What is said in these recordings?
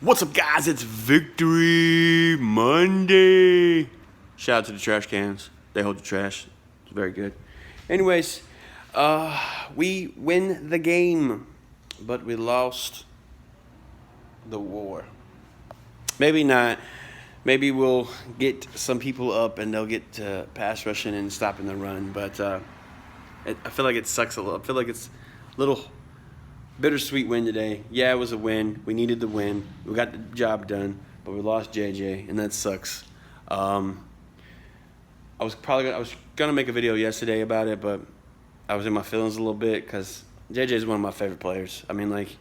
What's up, guys? It's Victory Monday. Shout out to the trash cans. They hold the trash. It's very good. Anyways, we win the game, but we lost the war. Maybe not. Maybe we'll get some people up and they'll get to pass rushing and stopping the run. But I feel like it sucks a little. I feel like it's a little bittersweet win today. Yeah, it was a win. We needed the win. We got the job done, but we lost JJ, and that sucks. I was gonna make a video yesterday about it, but I was in my feelings a little bit because JJ is one of my favorite players. I mean, like,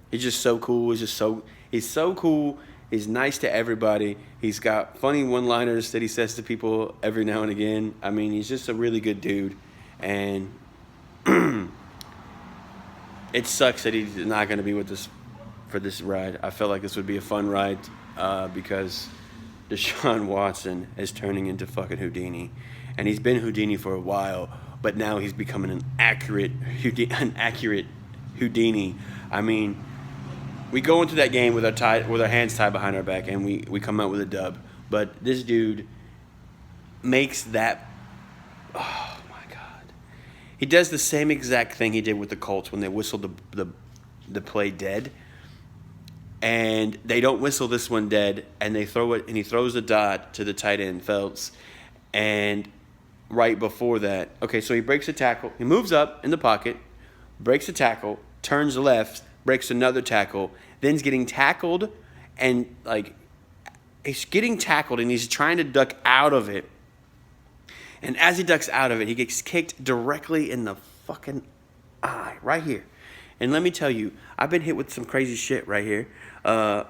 he's just so cool. He's so cool. He's nice to everybody. He's got funny one-liners that he says to people every now and again. I mean, he's just a really good dude, and it sucks that he's not going to be with us for this ride. I felt like this would be a fun ride because Deshaun Watson is turning into fucking Houdini. And he's been Houdini for a while, but now he's becoming an accurate Houdini. I mean, we go into that game with our hands tied behind our back, and we come out with a dub. But this dude makes that... Oh, he does the same exact thing he did with the Colts when they whistled the play dead. And they don't whistle this one dead, and they throw it, and he throws the dot to the tight end, Phelps. And right before that, okay, so he breaks a tackle. He moves up in the pocket, breaks a tackle, turns left, breaks another tackle, then he's getting tackled, and, like, he's getting tackled, and he's trying to duck out of it. And as he ducks out of it, he gets kicked directly in the fucking eye, right here. And let me tell you, I've been hit with some crazy shit right here. A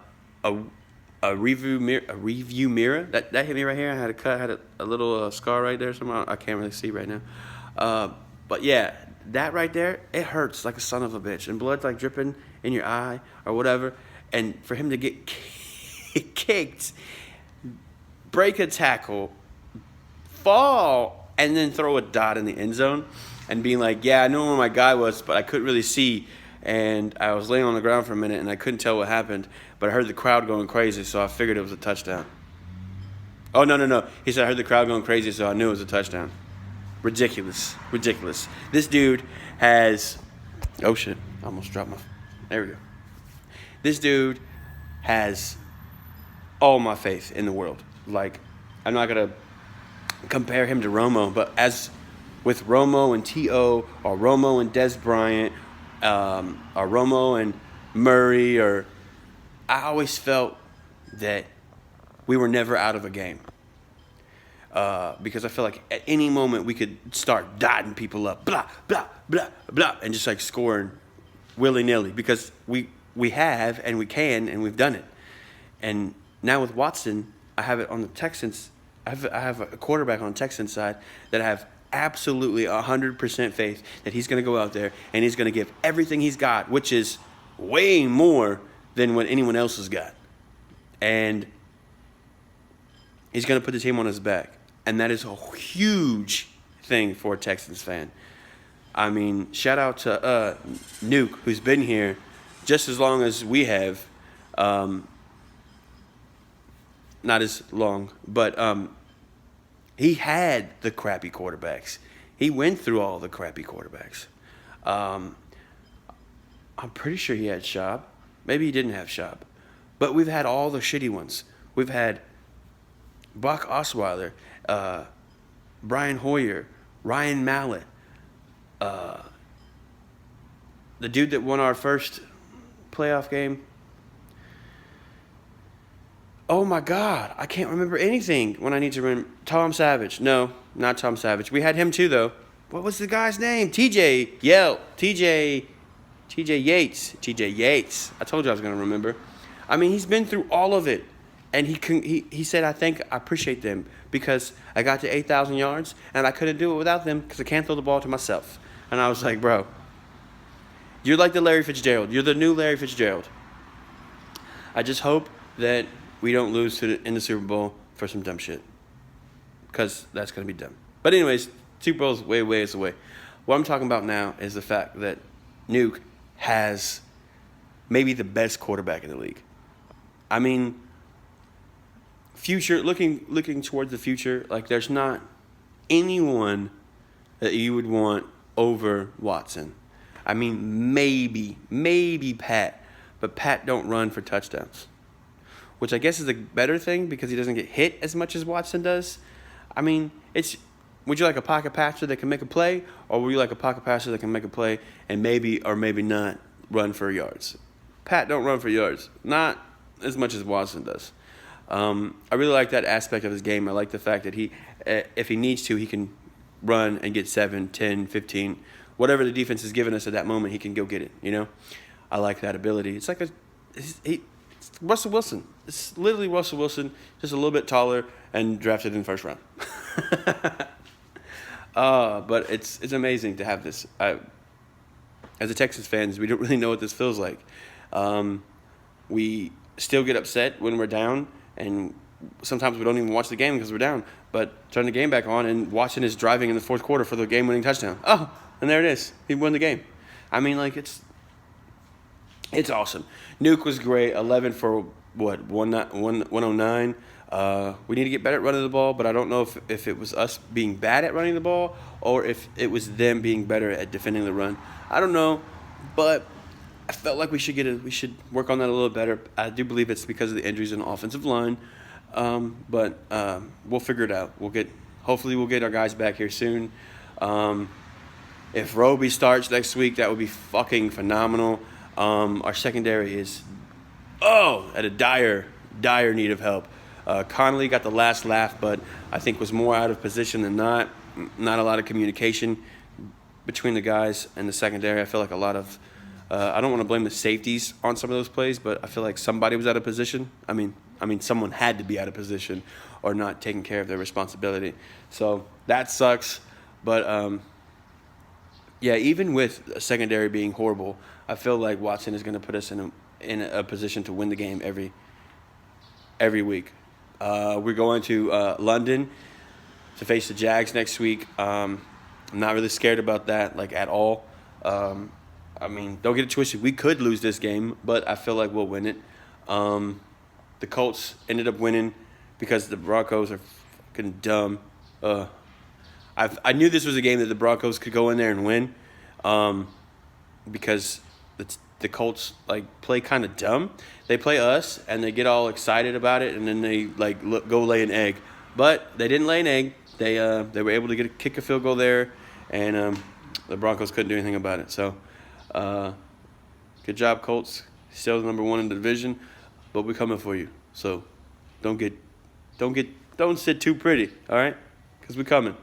review mirror that hit me right here. I had a cut, I had a little scar right there. Somehow I can't really see right now. But yeah, that right there, it hurts like a son of a bitch, and blood's like dripping in your eye or whatever. And for him to get kicked, break a tackle, fall, and then throw a dot in the end zone, and being like, yeah, I know where my guy was, but I couldn't really see, and I was laying on the ground for a minute, and I couldn't tell what happened, but I heard the crowd going crazy, so I figured it was a touchdown. Oh, no. He said, I heard the crowd going crazy, so I knew it was a touchdown. Ridiculous. This dude has... Oh, shit. I almost dropped my... There we go. This dude has all my faith in the world. Like, I'm not going to compare him to Romo, but as with Romo and T.O., or Romo and Des Bryant, or Romo and Murray, or I always felt that we were never out of a game. Because I feel like at any moment we could start dotting people up, blah, blah, blah, blah, and just like scoring willy-nilly, because we have and we can and we've done it. And now with Watson, I have it on the Texans. I have a quarterback on the Texans side that I have absolutely 100% faith that he's going to go out there and he's going to give everything he's got, which is way more than what anyone else has got. And he's going to put the team on his back. And that is a huge thing for a Texans fan. I mean, shout out to Nuke, who's been here just as long as we have. Not as long, but he had the crappy quarterbacks. He went through all the crappy quarterbacks. I'm pretty sure he had Schaub. Maybe he didn't have Schaub. But we've had all the shitty ones. We've had Buck Osweiler, Brian Hoyer, Ryan Mallett, the dude that won our first playoff game. Oh, my God. I can't remember anything when I need to remember. Tom Savage. No, not Tom Savage. We had him too, though. What was the guy's name? TJ Yates. I told you I was going to remember. I mean, he's been through all of it. And he said, I appreciate them because I got to 8,000 yards, and I couldn't do it without them because I can't throw the ball to myself. And I was like, bro, you're like the Larry Fitzgerald. You're the new Larry Fitzgerald. I just hope that we don't lose in the Super Bowl for some dumb shit, because that's going to be dumb. But anyways, Super Bowl's way away. What I'm talking about now is the fact that Nuke has maybe the best quarterback in the league. I mean, future looking towards the future, like there's not anyone that you would want over Watson. I mean, maybe Pat, but Pat don't run for touchdowns, which I guess is a better thing because he doesn't get hit as much as Watson does. I mean, would you like a pocket passer that can make a play, or would you like a pocket passer that can make a play and maybe or maybe not run for yards? Pat don't run for yards, not as much as Watson does. I really like that aspect of his game. I like the fact that if he needs to, he can run and get 7, 10, 15, whatever the defense is giving us at that moment, he can go get it, you know? I like that ability. It's like it's Russell Wilson. It's literally Russell Wilson, just a little bit taller and drafted in the first round. But it's amazing to have this. As a Texans fans, we don't really know what this feels like. We still get upset when we're down, and sometimes we don't even watch the game because we're down. But turn the game back on, and Watson is driving in the fourth quarter for the game-winning touchdown. Oh, and there it is. He won the game. I mean, like, it's awesome. Nuke was great. 11 for, 109. We need to get better at running the ball, but I don't know if it was us being bad at running the ball or if it was them being better at defending the run. I don't know, but I felt like we should work on that a little better. I do believe it's because of the injuries in the offensive line, but we'll figure it out. Hopefully we'll get our guys back here soon. If Roby starts next week, that would be fucking phenomenal. Our secondary is at a dire need of help. Connolly got the last laugh, but I think was more out of position than not. Not a lot of communication between the guys and the secondary. I feel like a lot of I don't want to blame the safeties on some of those plays, but I feel like somebody was out of position. I mean, someone had to be out of position or not taking care of their responsibility. So that sucks. But yeah, even with a secondary being horrible, I feel like Watson is going to put us in a position to win the game every week. We're going to London to face the Jags next week. I'm not really scared about that, like, at all. I mean, don't get it twisted. We could lose this game, but I feel like we'll win it. The Colts ended up winning because the Broncos are fucking dumb. I knew this was a game that the Broncos could go in there and win, because the Colts play kind of dumb. They play us and they get all excited about it, and then they go lay an egg. But they didn't lay an egg. They were able to kick a field goal there, and the Broncos couldn't do anything about it. So, good job, Colts. Still number one in the division, but we're coming for you. So, don't sit too pretty, all right? Because we're coming.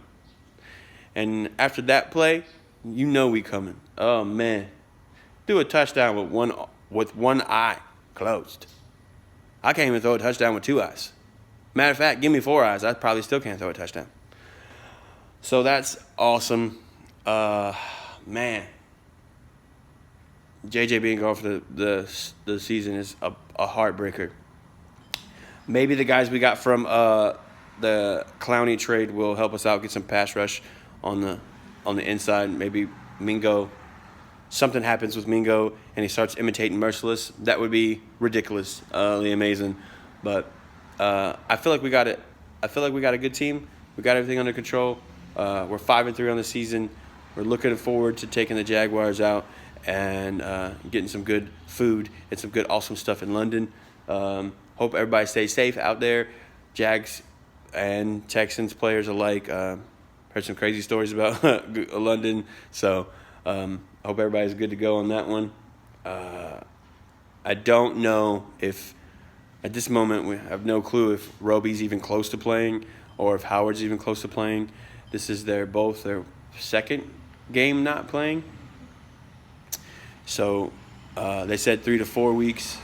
And after that play, you know we coming. Oh man, do a touchdown with one eye closed. I can't even throw a touchdown with two eyes. Matter of fact, give me 4 eyes, I probably still can't throw a touchdown. So that's awesome. Man, JJ being gone for the season is a heartbreaker. Maybe the guys we got from the Clowney trade will help us out, get some pass rush on the inside. Maybe Mingo, something happens with Mingo and he starts imitating Merciless. That would be ridiculously amazing. But I feel like we got it. I feel like we got a good team. We got everything under control. We're 5-3 on the season. We're looking forward to taking the Jaguars out and getting some good food and some good awesome stuff in London. Hope everybody stays safe out there. Jags and Texans players alike. Heard some crazy stories about London. So hope everybody's good to go on that one. I don't know if, at this moment, we have no clue if Roby's even close to playing or if Howard's even close to playing. This is their second game not playing. So they said 3 to 4 weeks.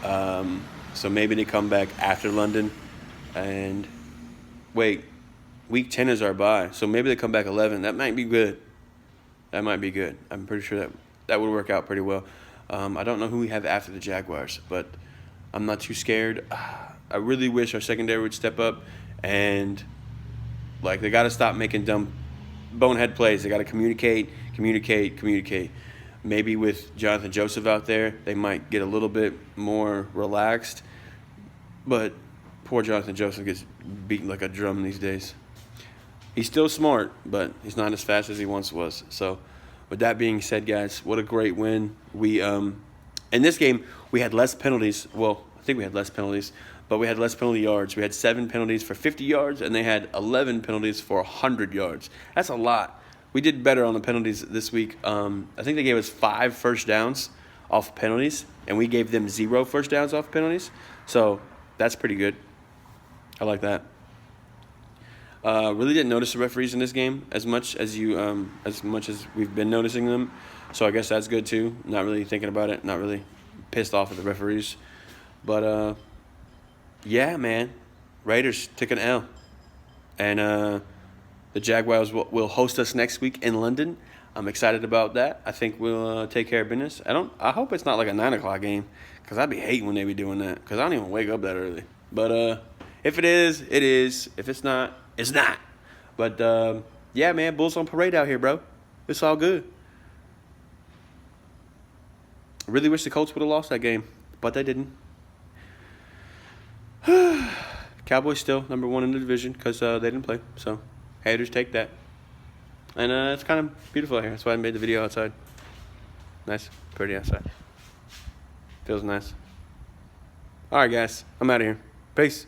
So maybe they come back after London. And wait, week 10 is our bye. So maybe they come back 11. That might be good. I'm pretty sure that would work out pretty well. I don't know who we have after the Jaguars, but I'm not too scared. I really wish our secondary would step up and, they got to stop making dumb bonehead plays. They got to communicate. Maybe with Jonathan Joseph out there, they might get a little bit more relaxed. But poor Jonathan Joseph gets beaten like a drum these days. He's still smart, but he's not as fast as he once was. So, with that being said, guys, what a great win. We in this game we had less penalties. Well, I think we had less penalties, but we had less penalty yards. We had 7 penalties for 50 yards, and they had 11 penalties for 100 yards. That's a lot. We did better on the penalties this week. I think they gave us 5 first downs off penalties, and we gave them 0 first downs off penalties. So that's pretty good. I like that. Really didn't notice the referees in this game as much as we've been noticing them. So I guess that's good too. Not really thinking about it. Not really pissed off at the referees. But yeah, man, Raiders took an L, and the Jaguars will host us next week in London. I'm excited about that. I think we'll take care of business. I hope it's not like a 9 o'clock game, because I'd be hating when they be doing that, because I don't even wake up that early. But if it is, it is. If it's not, it's not. But yeah, man, Bulls on parade out here, bro. It's all good. I really wish the Colts would have lost that game, but they didn't. Cowboys still number 1 in the division because they didn't play. So haters take that. And it's kind of beautiful out here. That's why I made the video outside. Nice, pretty outside. Feels nice. All right, guys, I'm out of here. Peace.